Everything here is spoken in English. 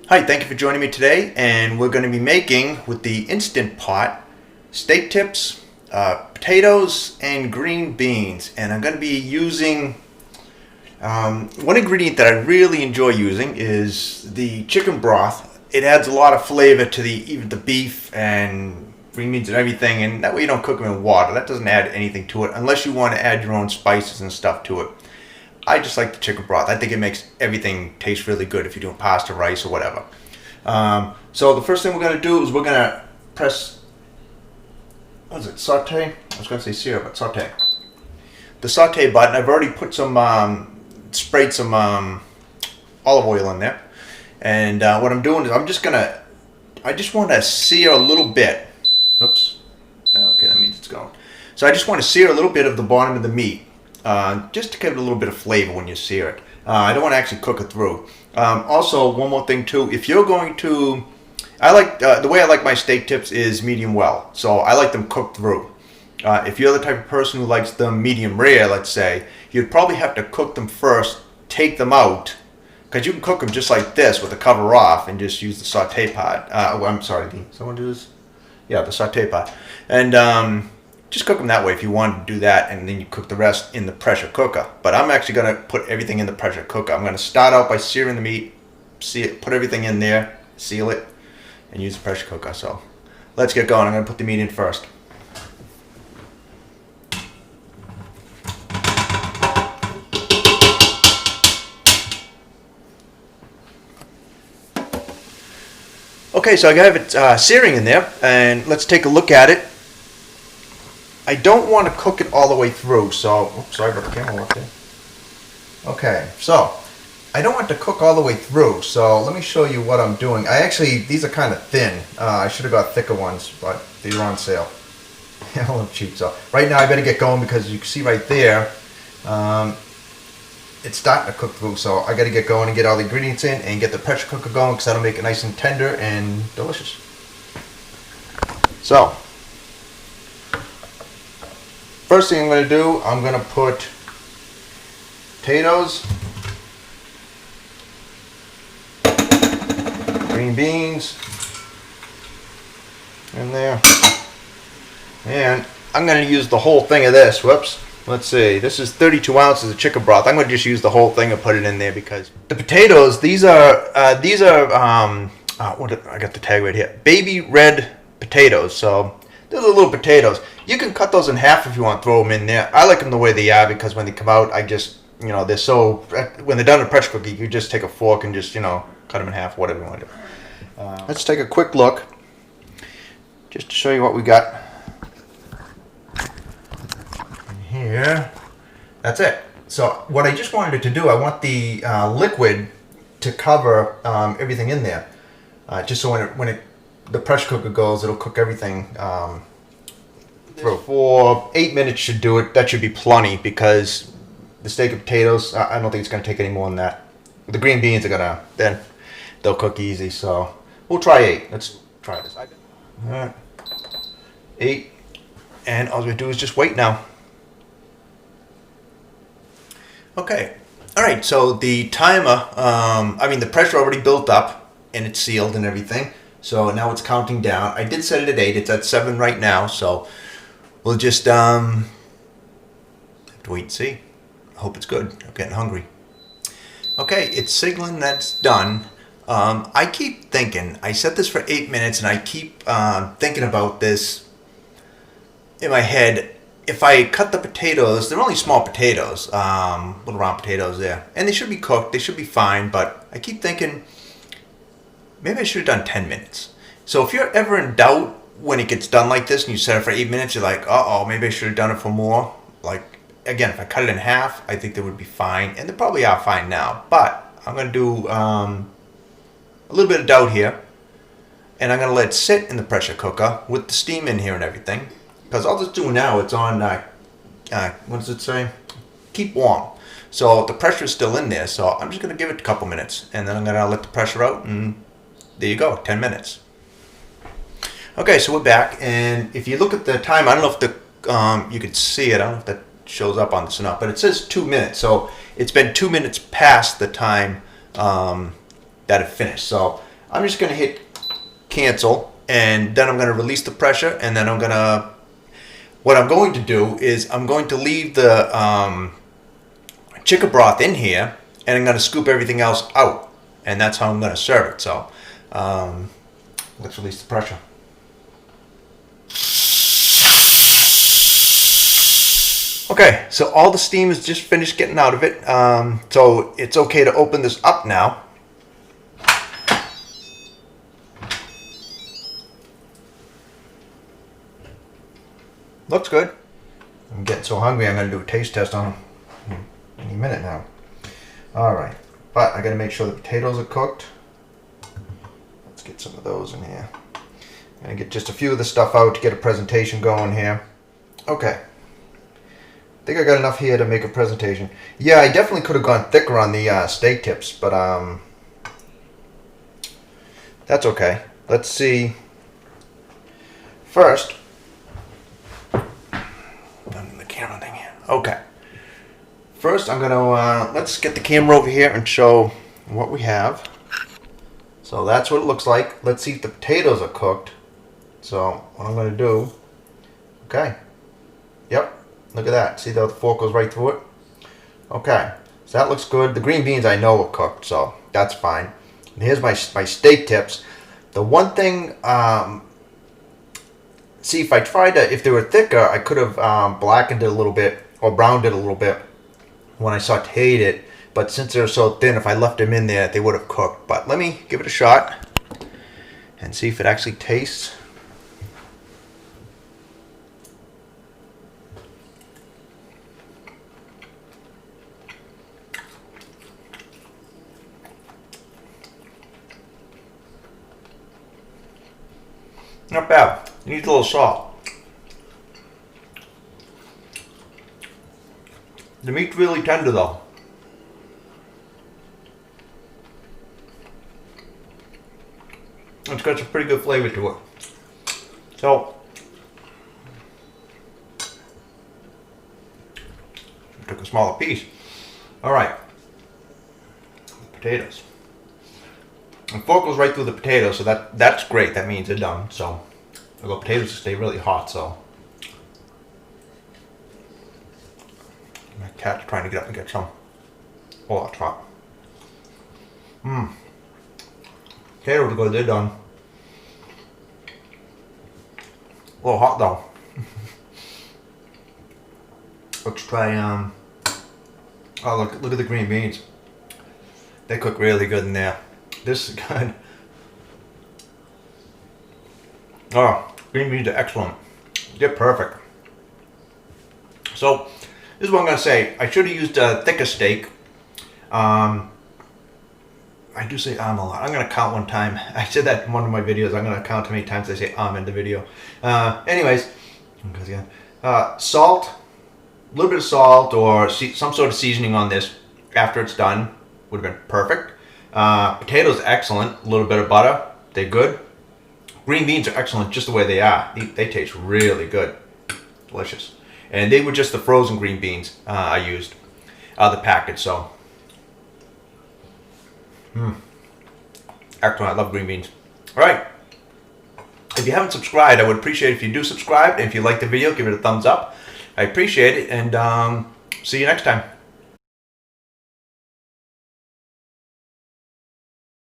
Hi, thank you for joining me today, and we're going to be making, with the Instant Pot, steak tips, potatoes, and green beans. And I'm going to be using, one ingredient that I really enjoy using is the chicken broth. It adds a lot of flavor to even the beef and green beans and everything, and that way you don't cook them in water. That doesn't add anything to it, unless you want to add your own spices and stuff to it. I just like the chicken broth. I think it makes everything taste really good if you're doing pasta, rice, or whatever. So the first thing we're going to do is we're going to press, what is it, saute? I was going to say sear, but saute. The saute button. I've already put some, sprayed some olive oil in there. And what I'm doing is I just want to sear a little bit. Oops. Okay, that means it's going. So I just want to sear a little bit of the bottom of the meat. Just to give it a little bit of flavor when you sear it. I don't want to actually cook it through. Also, one more thing too, if you're going to, the way I like my steak tips is medium well. So I like them cooked through. If you're the type of person who likes them medium rare, let's say, you'd probably have to cook them first, take them out, because you can cook them just like this with the cover off and just use the saute pot. I'm sorry, someone do this? Yeah, the saute pot. And just cook them that way if you want to do that, and then you cook the rest in the pressure cooker. But I'm actually going to put everything in the pressure cooker. I'm going to start out by searing the meat, put everything in there, seal it, and use the pressure cooker. So let's get going. I'm going to put the meat in first. Okay, so I have it searing in there, and let's take a look at it. I don't want to cook it all the way through, so, oops, sorry about the camera up there. Okay, so, I don't want to cook all the way through, so let me show you what I'm doing. These are kind of thin. I should have got thicker ones, but these are on sale. A little cheap, so. Right now I better get going because you can see right there, it's starting to cook through, so I gotta get going and get all the ingredients in and get the pressure cooker going because that'll make it nice and tender and delicious. So, first thing I'm going to do, I'm going to put potatoes, green beans in there, and I'm going to use the whole thing of this. Whoops. Let's see. This is 32 ounces of chicken broth. I'm going to just use the whole thing and put it in there because the potatoes, these are I got the tag right here. Baby red potatoes. So those are little potatoes. You can cut those in half if you want to throw them in there. I like them the way they are because when they come out, they're so, when they're done in a pressure cooker, you just take a fork and just, cut them in half, whatever you want to do. Let's take a quick look just to show you what we got in here. That's it. So what I just wanted it to do, I want the liquid to cover everything in there. Just so when the pressure cooker goes, it'll cook everything for 8 minutes should do it. That should be plenty because the steak and potatoes, I don't think it's going to take any more than that. The green beans are they'll cook easy. So we'll try 8. Let's try this. All right. 8, and all we do is just wait now. Okay. All right. So the timer, the pressure already built up and it's sealed and everything. So now it's counting down. I did set it at 8. It's at 7 right now. So we'll just have to wait and see. I hope it's good. I'm getting hungry. Okay, it's signaling that's done. I keep thinking, I set this for 8 minutes and I keep thinking about this in my head. If I cut the potatoes, they're only small potatoes, little round potatoes there. And they should be cooked, they should be fine, but I keep thinking, maybe I should have done 10 minutes. So if you're ever in doubt when it gets done like this and you set it for 8 minutes, you're like, uh-oh, maybe I should have done it for more. Like, again, if I cut it in half, I think they would be fine. And they probably are fine now. But I'm going to do a little bit of doubt here. And I'm going to let it sit in the pressure cooker with the steam in here and everything. Because all it's doing now, it's on, what does it say? Keep warm. So the pressure is still in there. So I'm just going to give it a couple minutes. And then I'm going to let the pressure out. And there you go, 10 minutes. Okay, so we're back. And if you look at the time, I don't know if you could see it. I don't know if that shows up on this or not. But it says 2 minutes. So it's been 2 minutes past the time that it finished. So I'm just going to hit cancel, and then I'm going to release the pressure, and then what I'm going to do is I'm going to leave the chicken broth in here, and I'm going to scoop everything else out, and that's how I'm going to serve it. So let's release the pressure. Okay, so all the steam is just finished getting out of it, so it's okay to open this up now. Looks good. I'm getting so hungry I'm going to do a taste test on them any minute now. Alright, but I got to make sure the potatoes are cooked. Let's get some of those in here. I'm going to get just a few of the stuff out to get a presentation going here. Okay. I think I got enough here to make a presentation. Yeah, I definitely could have gone thicker on the steak tips, but that's okay. Let's see. First, the camera thing here. Okay. First, I'm gonna let's get the camera over here and show what we have. So that's what it looks like. Let's see if the potatoes are cooked. So what I'm gonna do. Okay. Yep. Look at that. See how the fork goes right through it? Okay. So that looks good. The green beans I know are cooked, so that's fine. And here's my steak tips. The one thing, see, if I tried to, if they were thicker, I could have blackened it a little bit or browned it a little bit when I sauteed it. But since they're so thin, if I left them in there, they would have cooked. But let me give it a shot and see if it actually tastes. Not bad. It needs a little salt. The meat's really tender though. It's got some pretty good flavor to it. So, I took a smaller piece. Alright. Potatoes. The fork goes right through the potatoes, so that's great. That means they're done. So, the potatoes stay really hot. So, my cat's trying to get up and get some. Oh, it's hot. Potatoes are good. They're done. A little hot though. Let's try. Oh, look at the green beans. They cook really good in there. This is good. Oh, green beans are excellent. They're perfect. So, this is what I'm going to say. I should have used a thicker steak. I do say a lot. I'm going to count one time. I said that in one of my videos. I'm going to count how many times I say in the video. Anyways, salt, a little bit of salt or some sort of seasoning on this after it's done would have been perfect. Potatoes, excellent. A little bit of butter. They're good. Green beans are excellent just the way they are. They taste really good. Delicious. And they were just the frozen green beans I used. The package, so. Excellent. I love green beans. Alright. If you haven't subscribed, I would appreciate it if you do subscribe. And if you like the video, give it a thumbs up. I appreciate it. And see you next time.